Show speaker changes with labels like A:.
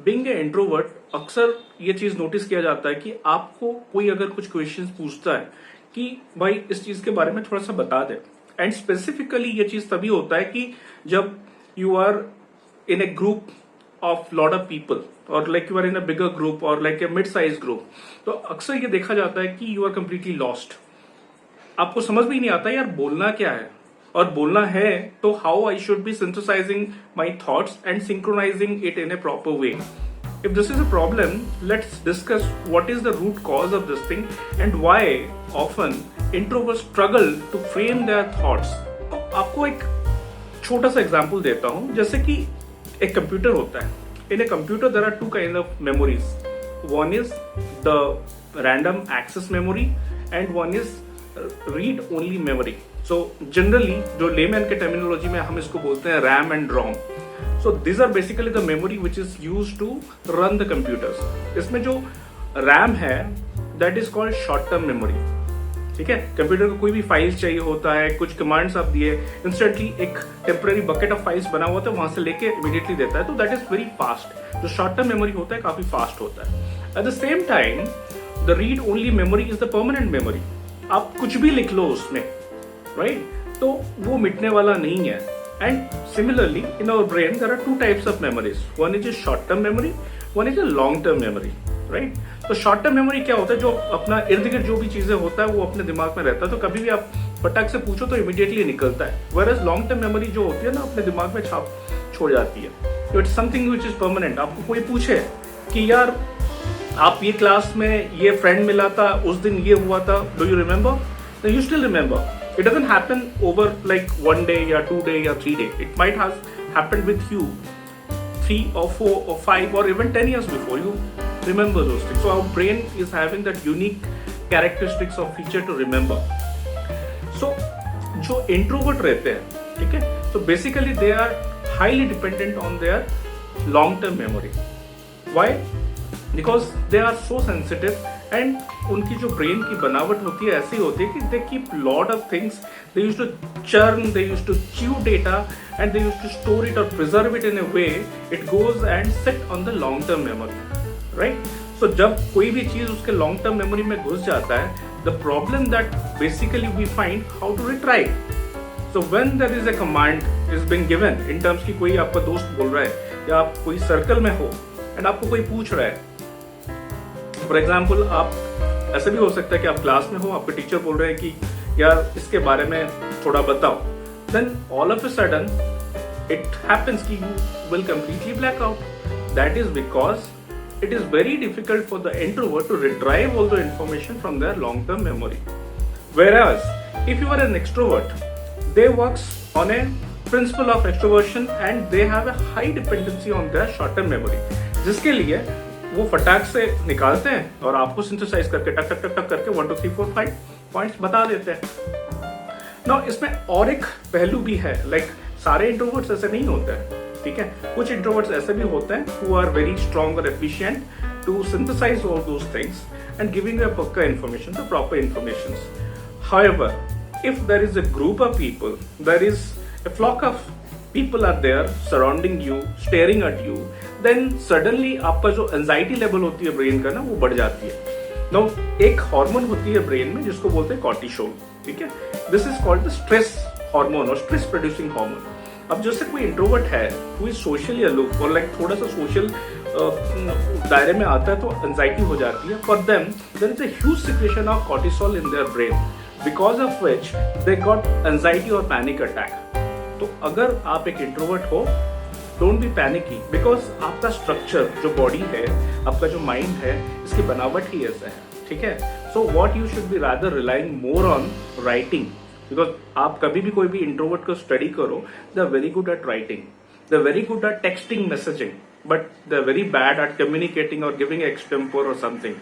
A: Being a introvert अक्सर ये चीज नोटिस किया जाता है कि आपको कोई अगर कुछ क्वेश्चंस पूछता है कि भाई इस चीज के बारे में थोड़ा सा बता दे, एंड स्पेसिफिकली ये चीज तभी होता है कि जब you are in a group of lot of people or like you are in a bigger group or like a mid sized group, तो अक्सर ये देखा जाता है कि you are completely lost. आपको समझ में ही नहीं आता यार बोलना क्या है, और बोलना है तो how I should be synthesizing my thoughts and synchronizing it in a proper way. If this is a problem, let's discuss what is the root cause of this thing and why often introverts struggle to frame their thoughts. तो आपको एक छोटा सा example देता हूं. जैसे कि एक कंप्यूटर होता है. In a computer there are two kind of memories. One is the random access memory and one is read only memory. So generally जो लेमैन के टर्मिनोलॉजी में हम इसको बोलते हैं RAM and ROM. So this are basically the memory which is used to run the computers. इसमें जो RAM है that is called short term memory. ठीक है, कंप्यूटर को कोई भी फाइल्स चाहिए होता है, कुछ कमांड्स आप दिए, इंस्टेंटली एक टेम्पररी बकेट ऑफ फाइल्स बना हुआ था वहां से लेके इमीडिएटली देता है. तो दैट इज वेरी फास्ट. जो शॉर्ट टर्म मेमोरी होता है काफी फास्ट होता है. At the same time the read only memory is the permanent memory. आप कुछ भी लिख लो उसमें, राइट, तो वो मिटने वाला नहीं है. And similarly in our brain there are two types of memories. One is a short term memory, one is a long term memory, right. तो शॉर्ट टर्म मेमोरी क्या होता है, जो अपना इर्द गिर्द जो भी चीजें होता है वो अपने दिमाग में रहता है, तो कभी भी आप फटाक से पूछो तो इमीडिएटली निकलता है. वेयरएज लॉन्ग टर्म मेमोरी जो होती है ना अपने दिमाग में छाप छोड़ जाती है. तो it's something which is permanent. आपको कोई पूछे कि यार आप ये क्लास में ये फ्रेंड मिला था, उस दिन ये हुआ था, do you remember? You still remember. It doesn't happen over like 1 day या 2 day या 3 day. It might have happened with you 3 or 4 or 5 or even 10 years before. You remember those things. So our brain is having that unique characteristics or feature to remember. So जो introvert रहते हैं, ठीक है, so basically they are highly dependent on their long term memory. Why? Because they are so sensitive and उनकी जो brain की बनावट होती है ऐसी होती है कि they keep lot of things. They used to churn, they used to chew data and they used to store it और preserve it in a way it goes and set on the long term memory, right. So जब कोई भी चीज उसके long term memory में घुस जाता है, the problem that basically we find how to retrieve. So when there is a command is being given in terms की कोई आपका दोस्त बोल रहा है या आप कोई सर्कल में हो एंड आपको कोई पूछ रहा है. फॉर एग्जाम्पल आप ऐसा भी हो सकता है कि आप क्लास में हो, आपके टीचर बोल रहे हैं कि यार इसके बारे में थोड़ा बताओ. Then all of a sudden it happens कि you will completely black out. That is because it is very difficult for the introvert to retrieve all the information from their long term memory. Whereas if you are an extrovert, they works on a principle of extroversion and they have a high dependency on their short term memory, जिसके लिए वो फटाक से निकालते हैं और आपको synthesise करके टक टक टक टक करके 1 2 3 4 5 पॉइंट्स बता देते हैं. नाउ इसमें और एक पहलू भी है. लाइक सारे इंट्रोवर्ट्स ऐसे नहीं होते हैं, ठीक है. कुछ इंट्रोवर्ट्स ऐसे भी होते हैं हु आर वेरी स्ट्रॉन्ग और efficient to synthesize all those things and giving a पक्का information, the proper information. However, if there is a group of people, there is a flock of people are there surrounding you, staring at you, then suddenly आपका जो anxiety level होती है brain का ना वो बढ़ जाती है. Now एक हार्मोन होती है ब्रेन में जिसको बोलते हैं कॉर्टिसोल, ठीक है. This is called the stress hormone और स्ट्रेस प्रोड्यूसिंग हार्मोन. अब जैसे कोई इंट्रोवर्ट है हु इज सोशली अलूफ और लाइक थोड़ा सा सोशल दायरे में आता है तो एंजाइटी हो जाती है. For them there is a huge secretion of cortisol in their brain because of which they got anxiety or panic attack. तो अगर आप एक इंट्रोवर्ट हो, डोंट बी पैनिकी बिकॉज आपका स्ट्रक्चर जो बॉडी है, आपका जो माइंड है, इसकी बनावट ही ऐसा है, ठीक है. So what you should be rather relying more on writing, because आप कभी भी कोई भी इंट्रोवर्ट को स्टडी करो, they are very good at writing, they are very good at texting messaging, but they're very bad at communicating or giving extempore or something.